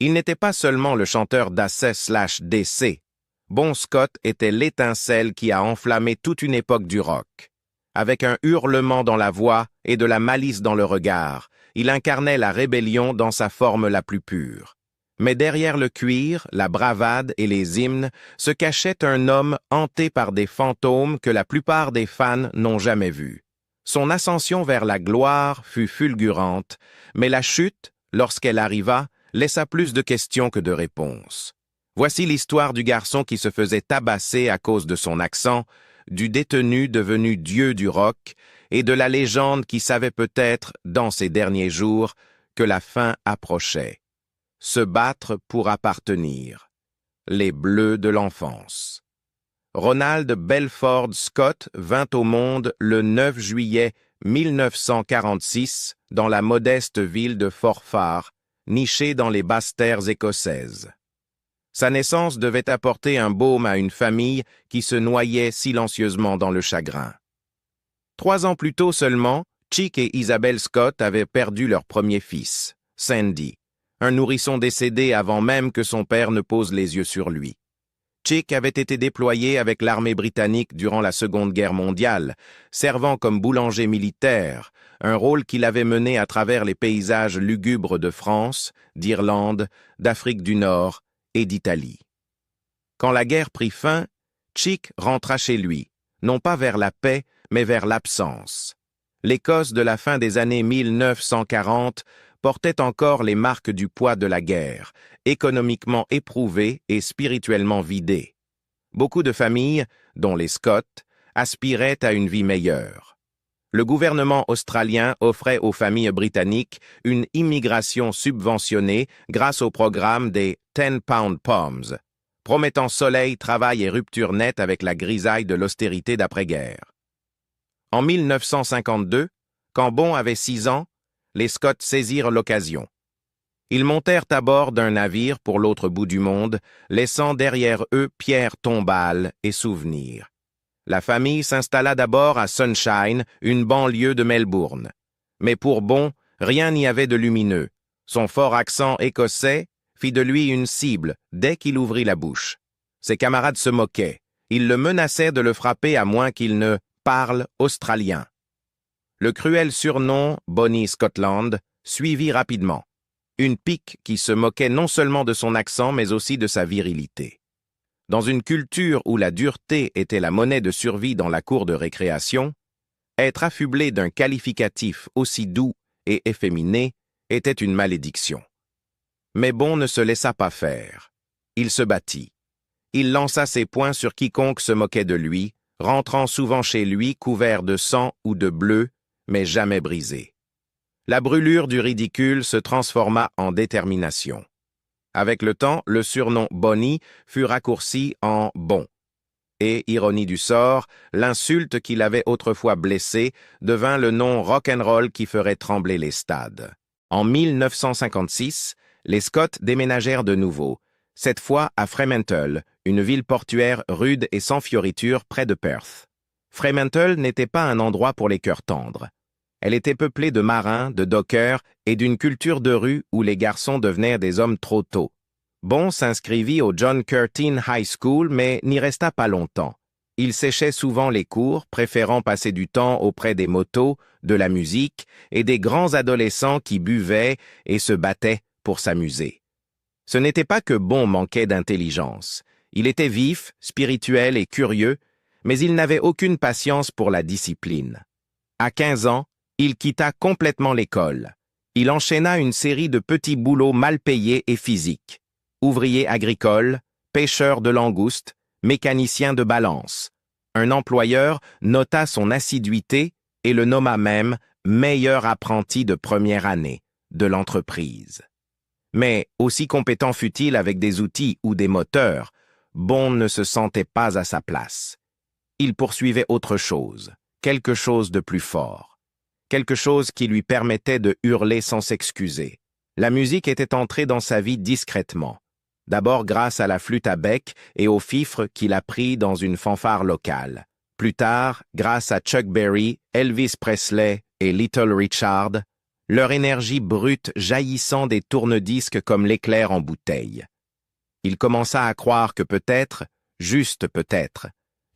Il n'était pas seulement le chanteur d'AC/DC. Bon Scott était l'étincelle qui a enflammé toute une époque du rock. Avec un hurlement dans la voix et de la malice dans le regard, il incarnait la rébellion dans sa forme la plus pure. Mais derrière le cuir, la bravade et les hymnes se cachait un homme hanté par des fantômes que la plupart des fans n'ont jamais vus. Son ascension vers la gloire fut fulgurante, mais la chute, lorsqu'elle arriva, laissa plus de questions que de réponses. Voici l'histoire du garçon qui se faisait tabasser à cause de son accent, du détenu devenu dieu du rock et de la légende qui savait peut-être, dans ses derniers jours, que la fin approchait. Se battre pour appartenir. Les Bleus de l'enfance. Ronald Belford Scott vint au monde le 9 juillet 1946 dans la modeste ville de Forfar, nichée dans les basses-terres écossaises. Sa naissance devait apporter un baume à une famille qui se noyait silencieusement dans le chagrin. 3 ans plus tôt seulement, Chick et Isabel Scott avaient perdu leur premier fils, Sandy, un nourrisson décédé avant même que son père ne pose les yeux sur lui. Chick avait été déployé avec l'armée britannique durant la Seconde Guerre mondiale, servant comme boulanger militaire, un rôle qu'il avait mené à travers les paysages lugubres de France, d'Irlande, d'Afrique du Nord et d'Italie. Quand la guerre prit fin, Chick rentra chez lui, non pas vers la paix, mais vers l'absence. L'Écosse de la fin des années 1940 portait encore les marques du poids de la guerre, économiquement éprouvée et spirituellement vidée. Beaucoup de familles, dont les Scott, aspiraient à une vie meilleure. Le gouvernement australien offrait aux familles britanniques une immigration subventionnée grâce au programme des 10-pound Poms, promettant soleil, travail et rupture nette avec la grisaille de l'austérité d'après-guerre. En 1952, quand Bon avait 6 ans, les Scott saisirent l'occasion. Ils montèrent à bord d'un navire pour l'autre bout du monde, laissant derrière eux pierres tombales et souvenirs. La famille s'installa d'abord à Sunshine, une banlieue de Melbourne. Mais pour Bon, rien n'y avait de lumineux. Son fort accent écossais fit de lui une cible dès qu'il ouvrit la bouche. Ses camarades se moquaient. Ils le menaçaient de le frapper à moins qu'il ne parle australien. Le cruel surnom Bonnie Scotland suivit rapidement. Une pique qui se moquait non seulement de son accent mais aussi de sa virilité. Dans une culture où la dureté était la monnaie de survie dans la cour de récréation, être affublé d'un qualificatif aussi doux et efféminé était une malédiction. Mais Bon ne se laissa pas faire. Il se battit. Il lança ses poings sur quiconque se moquait de lui, rentrant souvent chez lui couvert de sang ou de bleu, mais jamais brisé. La brûlure du ridicule se transforma en détermination. Avec le temps, le surnom Bonnie fut raccourci en Bon. Et, ironie du sort, l'insulte qui l'avait autrefois blessé devint le nom rock'n'roll qui ferait trembler les stades. En 1956, les Scott déménagèrent de nouveau, cette fois à Fremantle, une ville portuaire rude et sans fioritures près de Perth. Fremantle n'était pas un endroit pour les cœurs tendres. Elle était peuplée de marins, de dockers et d'une culture de rue où les garçons devenaient des hommes trop tôt. Bon s'inscrivit au John Curtin High School, mais n'y resta pas longtemps. Il séchait souvent les cours, préférant passer du temps auprès des motos, de la musique et des grands adolescents qui buvaient et se battaient pour s'amuser. Ce n'était pas que Bon manquait d'intelligence. Il était vif, spirituel et curieux, mais il n'avait aucune patience pour la discipline. À 15 ans, il quitta complètement l'école. Il enchaîna une série de petits boulots mal payés et physiques. Ouvrier agricole, pêcheur de langoustes, mécanicien de balance. Un employeur nota son assiduité et le nomma même meilleur apprenti de première année de l'entreprise. Mais, aussi compétent fut-il avec des outils ou des moteurs, Bon ne se sentait pas à sa place. Il poursuivait autre chose, quelque chose de plus fort. Quelque chose qui lui permettait de hurler sans s'excuser. La musique était entrée dans sa vie discrètement. D'abord grâce à la flûte à bec et au fifre qu'il apprit dans une fanfare locale. Plus tard, grâce à Chuck Berry, Elvis Presley et Little Richard, leur énergie brute jaillissant des tourne-disques comme l'éclair en bouteille. Il commença à croire que peut-être, juste peut-être,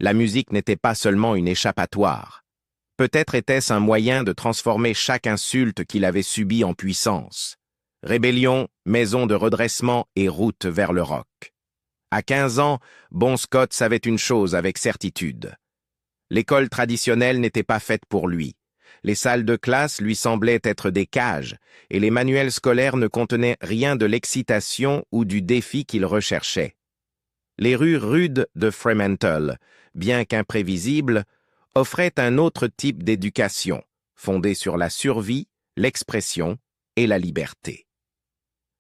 la musique n'était pas seulement une échappatoire. Peut-être était-ce un moyen de transformer chaque insulte qu'il avait subie en puissance. Rébellion, maison de redressement et route vers le rock. À 15 ans, Bon Scott savait une chose avec certitude. L'école traditionnelle n'était pas faite pour lui. Les salles de classe lui semblaient être des cages, et les manuels scolaires ne contenaient rien de l'excitation ou du défi qu'il recherchait. Les rues rudes de Fremantle, bien qu'imprévisibles, offraient un autre type d'éducation, fondée sur la survie, l'expression et la liberté.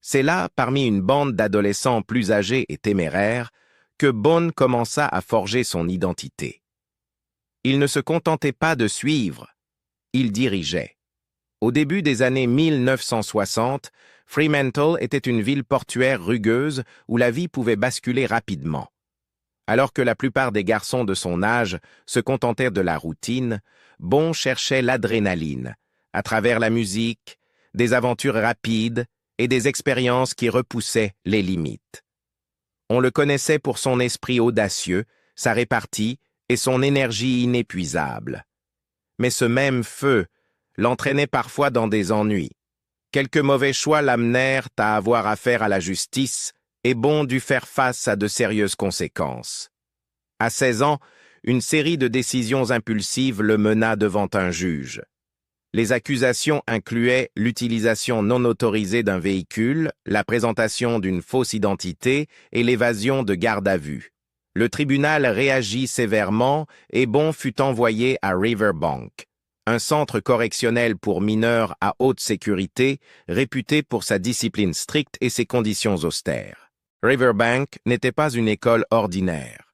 C'est là, parmi une bande d'adolescents plus âgés et téméraires, que Bon commença à forger son identité. Il ne se contentait pas de suivre, il dirigeait. Au début des années 1960, Fremantle était une ville portuaire rugueuse où la vie pouvait basculer rapidement. Alors que la plupart des garçons de son âge se contentaient de la routine, Bon cherchait l'adrénaline, à travers la musique, des aventures rapides et des expériences qui repoussaient les limites. On le connaissait pour son esprit audacieux, sa répartie et son énergie inépuisable. Mais ce même feu l'entraînait parfois dans des ennuis. Quelques mauvais choix l'amenèrent à avoir affaire à la justice, et Bon dut faire face à de sérieuses conséquences. À 16 ans, une série de décisions impulsives le mena devant un juge. Les accusations incluaient l'utilisation non autorisée d'un véhicule, la présentation d'une fausse identité et l'évasion de garde à vue. Le tribunal réagit sévèrement et Bon fut envoyé à Riverbank, un centre correctionnel pour mineurs à haute sécurité, réputé pour sa discipline stricte et ses conditions austères. Riverbank n'était pas une école ordinaire.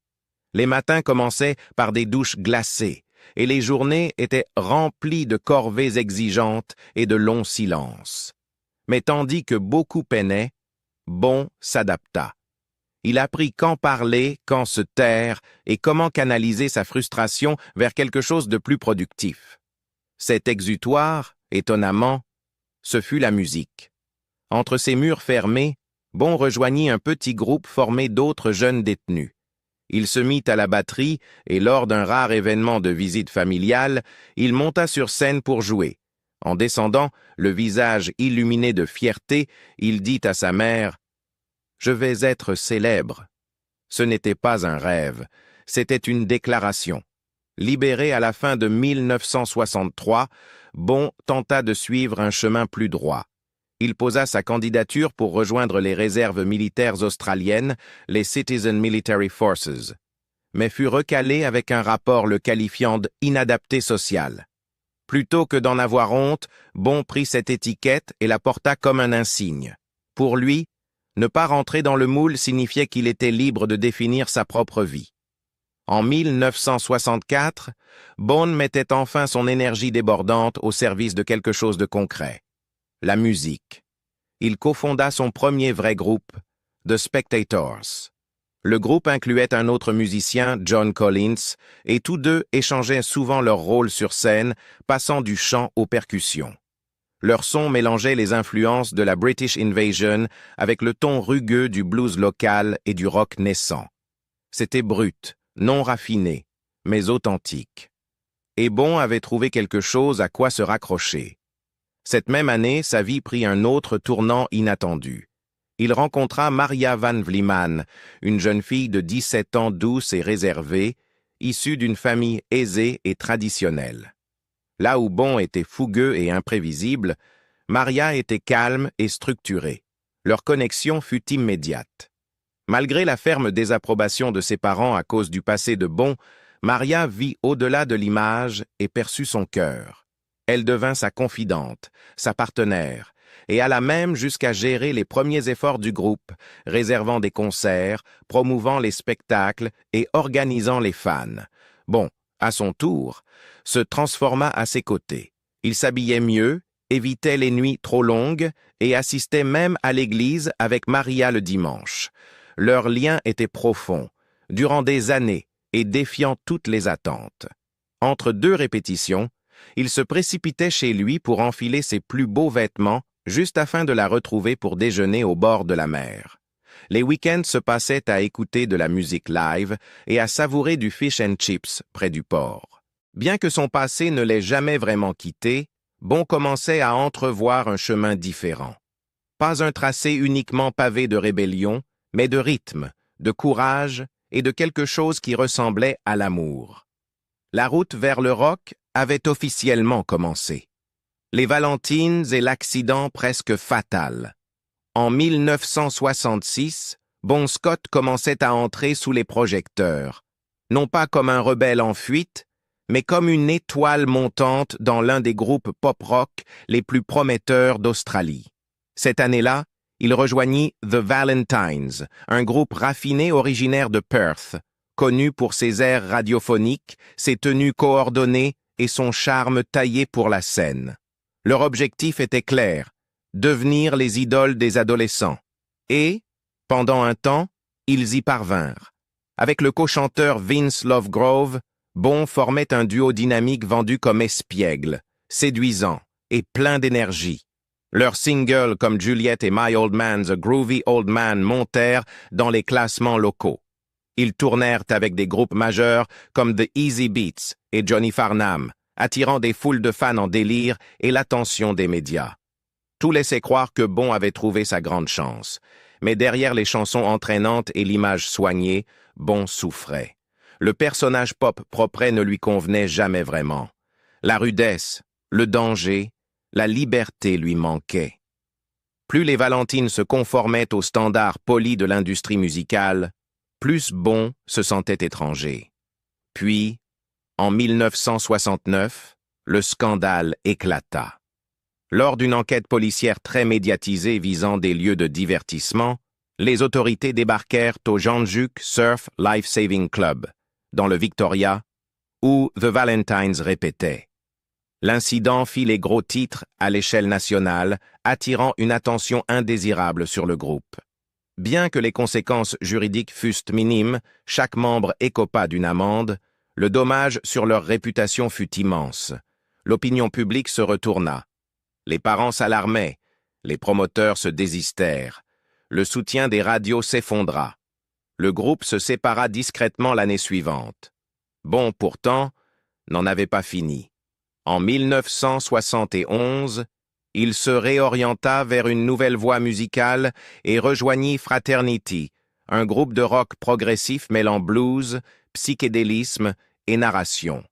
Les matins commençaient par des douches glacées, et les journées étaient remplies de corvées exigeantes et de longs silences. Mais tandis que beaucoup peinaient, Bon s'adapta. Il apprit quand parler, quand se taire et comment canaliser sa frustration vers quelque chose de plus productif. Cet exutoire, étonnamment, ce fut la musique. Entre ces murs fermés, Bon rejoignit un petit groupe formé d'autres jeunes détenus. Il se mit à la batterie et lors d'un rare événement de visite familiale, il monta sur scène pour jouer. En descendant, le visage illuminé de fierté, il dit à sa mère « Je vais être célèbre ». Ce n'était pas un rêve, c'était une déclaration. Libéré à la fin de 1963, Bon tenta de suivre un chemin plus droit. Il posa sa candidature pour rejoindre les réserves militaires australiennes, les Citizen Military Forces, mais fut recalé avec un rapport le qualifiant d'inadapté social. Plutôt que d'en avoir honte, Bon prit cette étiquette et la porta comme un insigne. Pour lui, ne pas rentrer dans le moule signifiait qu'il était libre de définir sa propre vie. En 1964, Bon mettait enfin son énergie débordante au service de quelque chose de concret. La musique. Il cofonda son premier vrai groupe, The Spectators. Le groupe incluait un autre musicien, John Collins, et tous deux échangeaient souvent leur rôle sur scène, passant du chant aux percussions. Leur son mélangeait les influences de la British Invasion avec le ton rugueux du blues local et du rock naissant. C'était brut, non raffiné, mais authentique. Et Bon avait trouvé quelque chose à quoi se raccrocher. Cette même année, sa vie prit un autre tournant inattendu. Il rencontra Maria Van Vliman, une jeune fille de 17 ans douce et réservée, issue d'une famille aisée et traditionnelle. Là où Bon était fougueux et imprévisible, Maria était calme et structurée. Leur connexion fut immédiate. Malgré la ferme désapprobation de ses parents à cause du passé de Bon, Maria vit au-delà de l'image et perçut son cœur. Elle devint sa confidente, sa partenaire, et alla même jusqu'à gérer les premiers efforts du groupe, réservant des concerts, promouvant les spectacles et organisant les fans. Bon, à son tour, se transforma à ses côtés. Il s'habillait mieux, évitait les nuits trop longues et assistait même à l'église avec Maria le dimanche. Leur lien était profond, durant des années et défiant toutes les attentes. Entre deux répétitions, Il se précipitait chez lui pour enfiler ses plus beaux vêtements, juste afin de la retrouver pour déjeuner au bord de la mer. Les week-ends se passaient à écouter de la musique live et à savourer du fish and chips près du port. Bien que son passé ne l'ait jamais vraiment quitté, Bon commençait à entrevoir un chemin différent. Pas un tracé uniquement pavé de rébellion, mais de rythme, de courage et de quelque chose qui ressemblait à l'amour. La route vers le rock avait officiellement commencé. Les Valentines et l'accident presque fatal. En 1966, Bon Scott commençait à entrer sous les projecteurs, non pas comme un rebelle en fuite, mais comme une étoile montante dans l'un des groupes pop-rock les plus prometteurs d'Australie. Cette année-là, il rejoignit The Valentines, un groupe raffiné originaire de Perth, connu pour ses airs radiophoniques, ses tenues coordonnées et son charme taillé pour la scène. Leur objectif était clair, devenir les idoles des adolescents. Et, pendant un temps, ils y parvinrent. Avec le co-chanteur Vince Lovegrove, Bon formait un duo dynamique vendu comme espiègle, séduisant et plein d'énergie. Leurs singles comme Juliet et My Old Man, The Groovy Old Man montèrent dans les classements locaux. Ils tournèrent avec des groupes majeurs comme The Easy Beats et Johnny Farnham, attirant des foules de fans en délire et l'attention des médias. Tout laissait croire que Bon avait trouvé sa grande chance. Mais derrière les chansons entraînantes et l'image soignée, Bon souffrait. Le personnage pop propre ne lui convenait jamais vraiment. La rudesse, le danger, la liberté lui manquaient. Plus les Valentines se conformaient aux standards polis de l'industrie musicale, plus Bon se sentait étranger. Puis, en 1969, le scandale éclata. Lors d'une enquête policière très médiatisée visant des lieux de divertissement, les autorités débarquèrent au Janjuk Surf Life Saving Club, dans le Victoria, où The Valentines répétait. L'incident fit les gros titres à l'échelle nationale, attirant une attention indésirable sur le groupe. Bien que les conséquences juridiques fussent minimes, chaque membre écopa d'une amende, le dommage sur leur réputation fut immense. L'opinion publique se retourna. Les parents s'alarmaient, les promoteurs se désistèrent, le soutien des radios s'effondra. Le groupe se sépara discrètement l'année suivante. Bon, pourtant, n'en avait pas fini. En 1971, il se réorienta vers une nouvelle voie musicale et rejoignit Fraternity, un groupe de rock progressif mêlant blues, psychédélisme et narration.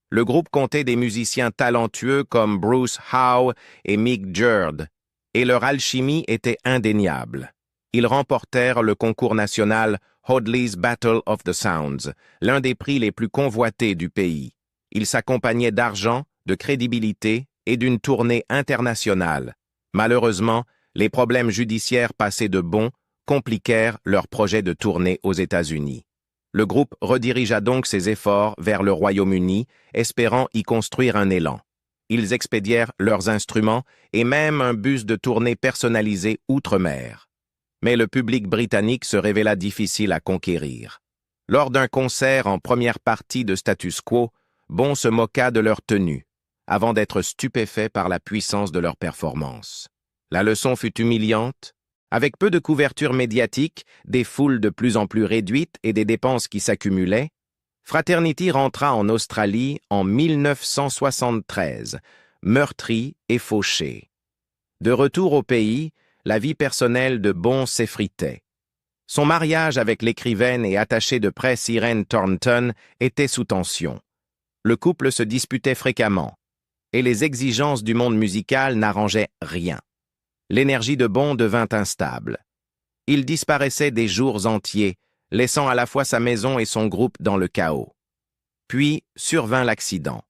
Le groupe comptait des musiciens talentueux comme Bruce Howe et Mick Jerd, et leur alchimie était indéniable. Ils remportèrent le concours national Hoadley's Battle of the Sounds, l'un des prix les plus convoités du pays. Ils s'accompagnaient d'argent, de crédibilité et d'une tournée internationale. Malheureusement, les problèmes judiciaires passés de Bon compliquèrent leur projet de tournée aux États-Unis. Le groupe redirigea donc ses efforts vers le Royaume-Uni, espérant y construire un élan. Ils expédièrent leurs instruments et même un bus de tournée personnalisé outre-mer. Mais le public britannique se révéla difficile à conquérir. Lors d'un concert en première partie de Status Quo, Bon se moqua de leur tenue, avant d'être stupéfait par la puissance de leur performance. La leçon fut humiliante. Avec peu de couverture médiatique, des foules de plus en plus réduites et des dépenses qui s'accumulaient, Fraternity rentra en Australie en 1973, meurtri et fauché. De retour au pays, la vie personnelle de Bon s'effritait. Son mariage avec l'écrivaine et attachée de presse Irene Thornton était sous tension. Le couple se disputait fréquemment, et les exigences du monde musical n'arrangeaient rien. L'énergie de Bon devint instable. Il disparaissait des jours entiers, laissant à la fois sa maison et son groupe dans le chaos. Puis survint l'accident.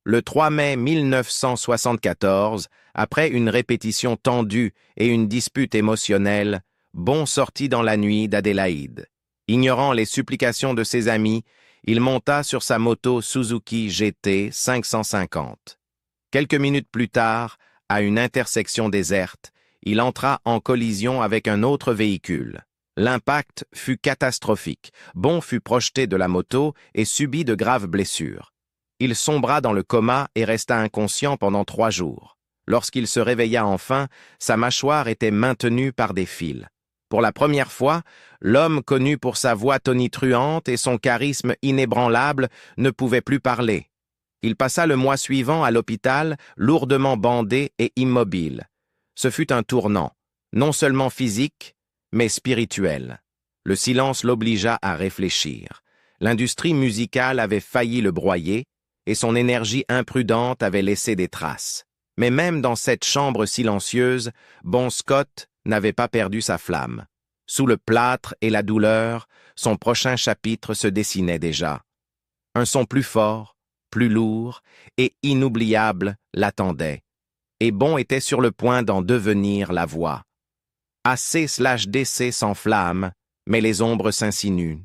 Le 3 mai 1974, après une répétition tendue et une dispute émotionnelle, Bon sortit dans la nuit d'Adélaïde. Ignorant les supplications de ses amis, il monta sur sa moto Suzuki GT 550. Quelques minutes plus tard, à une intersection déserte, il entra en collision avec un autre véhicule. L'impact fut catastrophique. Bon fut projeté de la moto et subit de graves blessures. Il sombra dans le coma et resta inconscient pendant 3 jours. Lorsqu'il se réveilla enfin, sa mâchoire était maintenue par des fils. Pour la première fois, l'homme connu pour sa voix tonitruante et son charisme inébranlable ne pouvait plus parler. Il passa le mois suivant à l'hôpital, lourdement bandé et immobile. Ce fut un tournant, non seulement physique, mais spirituel. Le silence l'obligea à réfléchir. L'industrie musicale avait failli le broyer, et son énergie imprudente avait laissé des traces. Mais même dans cette chambre silencieuse, Bon Scott n'avait pas perdu sa flamme. Sous le plâtre et la douleur, son prochain chapitre se dessinait déjà. Un son plus fort, plus lourd et inoubliable l'attendait, et Bon était sur le point d'en devenir la voix. AC/DC s'enflamme, mais les ombres s'insinuent.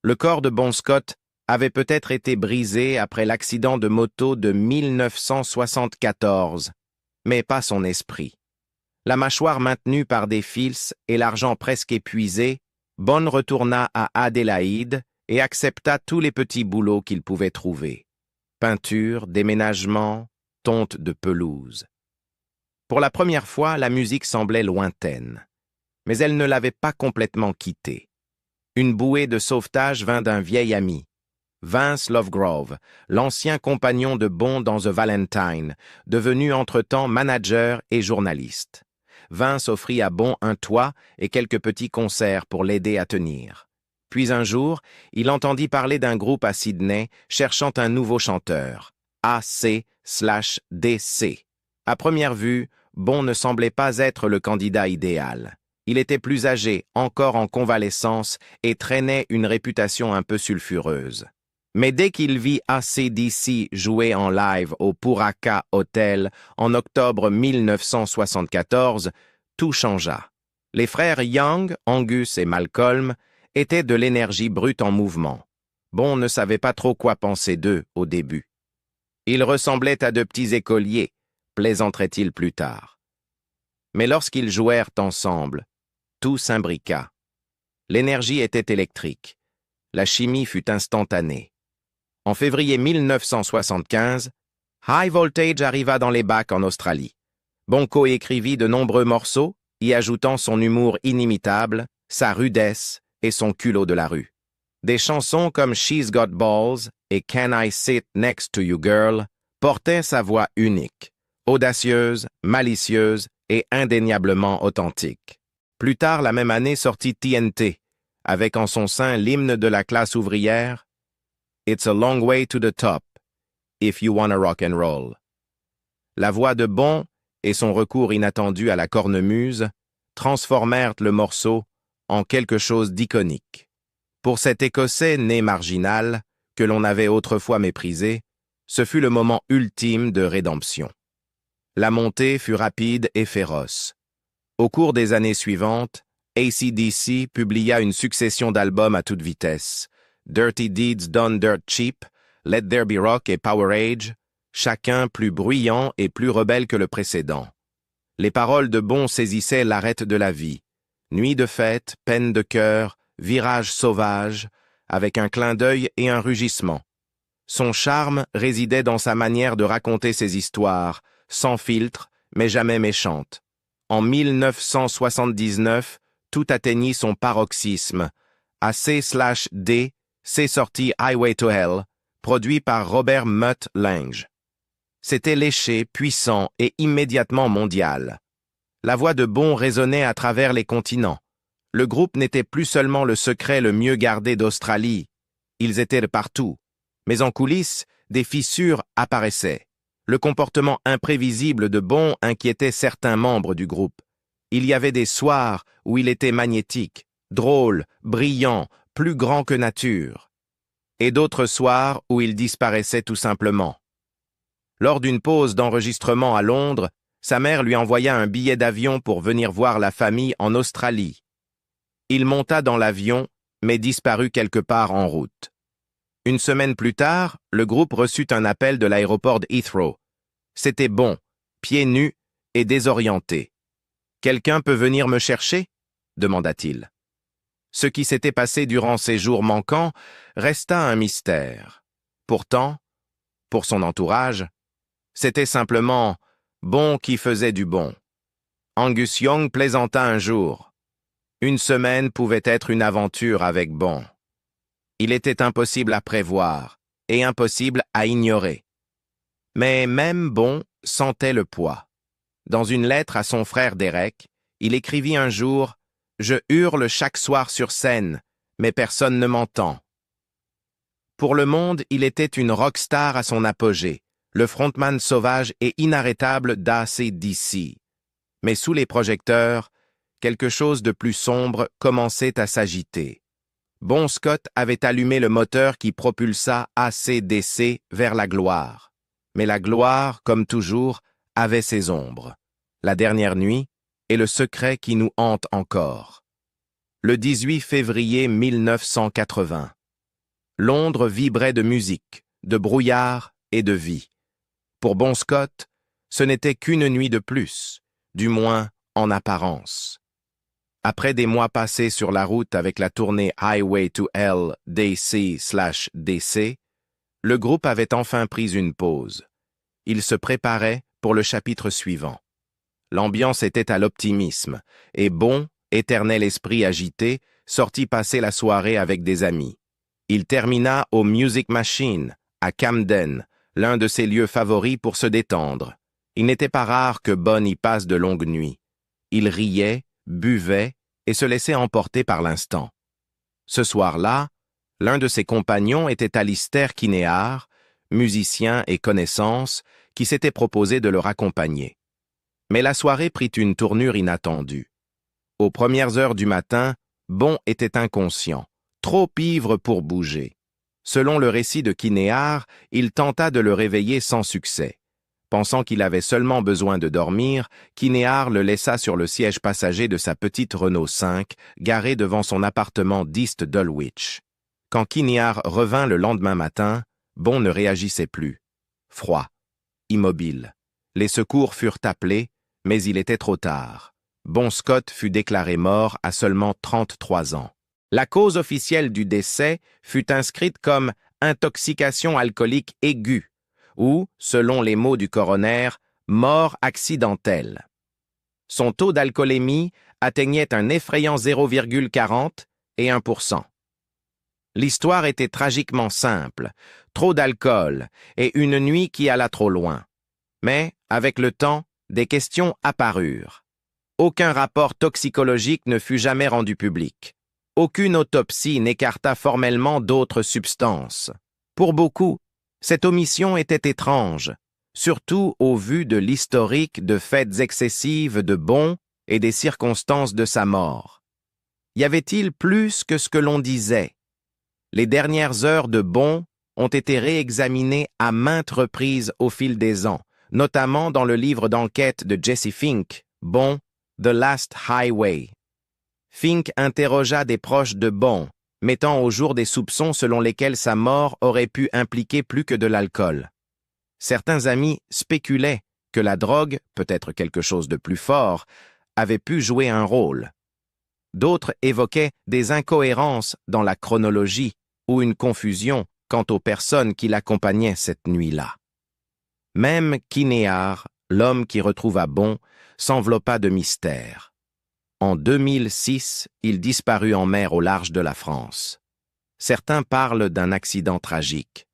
Le corps de Bon Scott avait peut-être été brisé après l'accident de moto de 1974, mais pas son esprit. La mâchoire maintenue par des fils et l'argent presque épuisé, Bon retourna à Adélaïde et accepta tous les petits boulots qu'il pouvait trouver. Peinture, déménagement, tonte de pelouse. Pour la première fois, la musique semblait lointaine, mais elle ne l'avait pas complètement quitté. Une bouée de sauvetage vint d'un vieil ami, Vince Lovegrove, l'ancien compagnon de Bon dans The Valentine, devenu entre-temps manager et journaliste. Vince offrit à Bon un toit et quelques petits concerts pour l'aider à tenir. Puis un jour, il entendit parler d'un groupe à Sydney cherchant un nouveau chanteur, AC/DC. À première vue, Bon ne semblait pas être le candidat idéal. Il était plus âgé, encore en convalescence, et traînait une réputation un peu sulfureuse. Mais dès qu'il vit AC/DC jouer en live au Puraka Hotel en octobre 1974, tout changea. Les frères Young, Angus et Malcolm, étaient de l'énergie brute en mouvement. Bon ne savait pas trop quoi penser d'eux au début. Ils ressemblaient à de petits écoliers, plaisanterait-il plus tard. Mais lorsqu'ils jouèrent ensemble, tout s'imbriqua. L'énergie était électrique. La chimie fut instantanée. En février 1975, High Voltage arriva dans les bacs en Australie. Bon coécrivit de nombreux morceaux, y ajoutant son humour inimitable, sa rudesse et son culot de la rue. Des chansons comme She's Got Balls et Can I Sit Next to You Girl portaient sa voix unique, audacieuse, malicieuse et indéniablement authentique. Plus tard la même année sortit TNT, avec en son sein l'hymne de la classe ouvrière, It's a long way to the top, if you wanna rock and roll. La voix de Bon et son recours inattendu à la cornemuse transformèrent le morceau en quelque chose d'iconique. Pour cet Écossais né marginal, que l'on avait autrefois méprisé, ce fut le moment ultime de rédemption. La montée fut rapide et féroce. Au cours des années suivantes, AC/DC publia une succession d'albums à toute vitesse, Dirty Deeds Done Dirt Cheap, Let There Be Rock et Power Age, chacun plus bruyant et plus rebelle que le précédent. Les paroles de Bon saisissaient l'arête de la vie. Nuit de fête, peine de cœur, virage sauvage, avec un clin d'œil et un rugissement. Son charme résidait dans sa manière de raconter ses histoires, sans filtre, mais jamais méchante. En 1979, tout atteignit son paroxysme. À C/D, c'est sorti Highway to Hell, produit par Robert Mutt Lange. C'était léché, puissant et immédiatement mondial. La voix de Bon résonnait à travers les continents. Le groupe n'était plus seulement le secret le mieux gardé d'Australie. Ils étaient de partout. Mais en coulisses, des fissures apparaissaient. Le comportement imprévisible de Bon inquiétait certains membres du groupe. Il y avait des soirs où il était magnétique, drôle, brillant, plus grand que nature. Et d'autres soirs où il disparaissait tout simplement. Lors d'une pause d'enregistrement à Londres, sa mère lui envoya un billet d'avion pour venir voir la famille en Australie. Il monta dans l'avion, mais disparut quelque part en route. Une semaine plus tard, le groupe reçut un appel de l'aéroport d'Heathrow. C'était Bon, pieds nus et désorienté. « Quelqu'un peut venir me chercher ?» demanda-t-il. Ce qui s'était passé durant ces jours manquants resta un mystère. Pourtant, Pour son entourage, c'était simplement Bon qui faisait du bon. Angus Young plaisanta un jour. Une semaine pouvait être une aventure avec Bon. Il était impossible à prévoir et impossible à ignorer. Mais même Bon sentait le poids. Dans une lettre à son frère Derek, il écrivit un jour « Je hurle chaque soir sur scène, mais personne ne m'entend. » Pour le monde, il était une rockstar à son apogée, le frontman sauvage et inarrêtable d'AC/DC. Mais sous les projecteurs, quelque chose de plus sombre commençait à s'agiter. Bon Scott avait allumé le moteur qui propulsa AC/DC vers la gloire. Mais la gloire, comme toujours, avait ses ombres. La dernière nuit et le secret qui nous hante encore. Le 18 février 1980. Londres vibrait de musique, de brouillard et de vie. Pour Bon Scott, ce n'était qu'une nuit de plus, du moins en apparence. Après des mois passés sur la route avec la tournée Highway to Hell DC/DC, le groupe avait enfin pris une pause. Il se préparait pour le chapitre suivant. L'ambiance était à l'optimisme, et Bon, éternel esprit agité, sortit passer la soirée avec des amis. Il termina au Music Machine, à Camden, l'un de ses lieux favoris pour se détendre. Il n'était pas rare que Bon y passe de longues nuits. Il riait, buvait et se laissait emporter par l'instant. Ce soir-là, l'un de ses compagnons était Alistair Kinnear, musicien et connaissance, qui s'était proposé de le raccompagner. Mais la soirée prit une tournure inattendue. Aux premières heures du matin, Bon était inconscient, trop ivre pour bouger. Selon le récit de Kinnear, il tenta de le réveiller sans succès. Pensant qu'il avait seulement besoin de dormir, Kinnear le laissa sur le siège passager de sa petite Renault 5, garée devant son appartement d'East Dulwich. Quand Kinnear revint le lendemain matin, Bon ne réagissait plus. Froid, immobile. Les secours furent appelés, mais il était trop tard. Bon Scott fut déclaré mort à seulement 33 ans. La cause officielle du décès fut inscrite comme intoxication alcoolique aiguë ou, selon les mots du coroner, mort accidentelle. Son taux d'alcoolémie atteignait un effrayant 0,40 et 1%. L'histoire était tragiquement simple, trop d'alcool et une nuit qui alla trop loin. Mais, avec le temps, des questions apparurent. Aucun rapport toxicologique ne fut jamais rendu public. Aucune autopsie n'écarta formellement d'autres substances. Pour beaucoup, cette omission était étrange, surtout au vu de l'historique de fêtes excessives de Bon et des circonstances de sa mort. Y avait-il plus que ce que l'on disait? Les dernières heures de Bon ont été réexaminées à maintes reprises au fil des ans, notamment dans le livre d'enquête de Jesse Fink, Bon, The Last Highway. Fink interrogea des proches de Bon, mettant au jour des soupçons selon lesquels sa mort aurait pu impliquer plus que de l'alcool. Certains amis spéculaient que la drogue, peut-être quelque chose de plus fort, avait pu jouer un rôle. D'autres évoquaient des incohérences dans la chronologie ou une confusion quant aux personnes qui l'accompagnaient cette nuit-là. Même Kinnear, l'homme qui retrouva Bon, s'enveloppa de mystère. En 2006, il disparut en mer au large de la France. Certains parlent d'un accident tragique.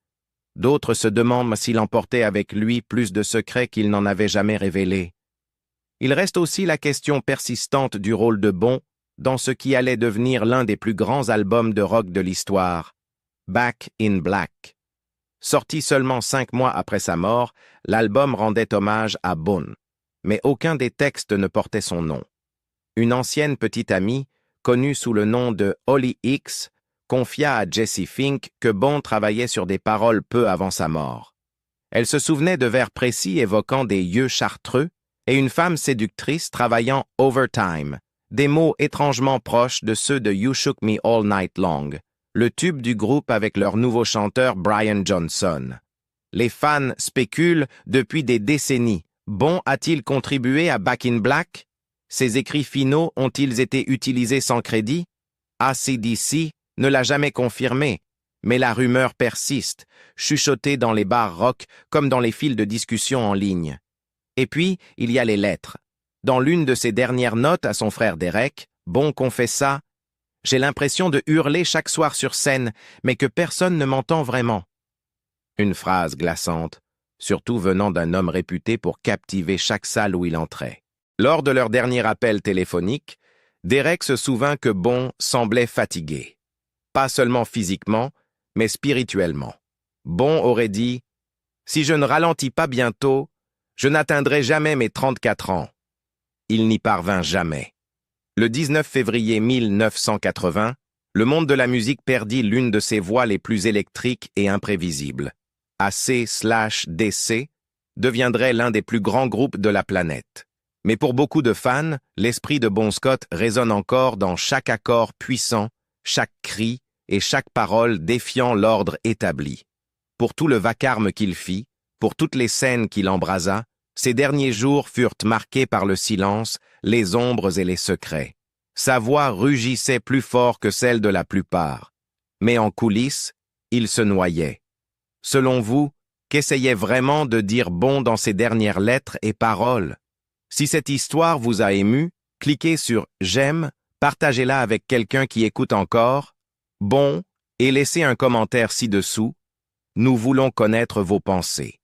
D'autres se demandent s'il emportait avec lui plus de secrets qu'il n'en avait jamais révélés. Il reste aussi la question persistante du rôle de Bon dans ce qui allait devenir l'un des plus grands albums de rock de l'histoire, Back in Black. Sorti seulement 5 mois après sa mort, l'album rendait hommage à Bon, mais aucun des textes ne portait son nom. Une ancienne petite amie, connue sous le nom de Holly X, confia à Jesse Fink que Bon travaillait sur des paroles peu avant sa mort. Elle se souvenait de vers précis évoquant des yeux chartreux et une femme séductrice travaillant overtime, des mots étrangement proches de ceux de You Shook Me All Night Long, le tube du groupe avec leur nouveau chanteur Brian Johnson. Les fans spéculent depuis des décennies. Bon a-t-il contribué à Back in Black? Ses écrits finaux ont-ils été utilisés sans crédit? AC/DC ne l'a jamais confirmé, Mais la rumeur persiste, chuchotée dans les bars rock comme dans les fils de discussion en ligne. Et puis, il y a les lettres. Dans l'une de ses dernières notes à son frère Derek, Bon confessa « J'ai l'impression de hurler chaque soir sur scène, mais que personne ne m'entend vraiment. » Une phrase glaçante, surtout venant d'un homme réputé pour captiver chaque salle où il entrait. Lors de leur dernier appel téléphonique, Derek se souvint que Bon semblait fatigué. Pas seulement physiquement, mais spirituellement. Bon aurait dit « Si je ne ralentis pas bientôt, je n'atteindrai jamais mes 34 ans. » Il n'y parvint jamais. Le 19 février 1980, le monde de la musique perdit l'une de ses voix les plus électriques et imprévisibles. AC/DC deviendrait l'un des plus grands groupes de la planète. Mais pour beaucoup de fans, l'esprit de Bon Scott résonne encore dans chaque accord puissant, chaque cri et chaque parole défiant l'ordre établi. Pour tout le vacarme qu'il fit, pour toutes les scènes qu'il embrasa, ces derniers jours furent marqués par le silence, les ombres et les secrets. Sa voix rugissait plus fort que celle de la plupart. Mais en coulisses, il se noyait. Selon vous, qu'essayait vraiment de dire Bon dans ses dernières lettres et paroles? Si cette histoire vous a ému, cliquez sur « J'aime », partagez-la avec quelqu'un qui écoute encore. Bon, et laissez un commentaire ci-dessous. Nous voulons connaître vos pensées.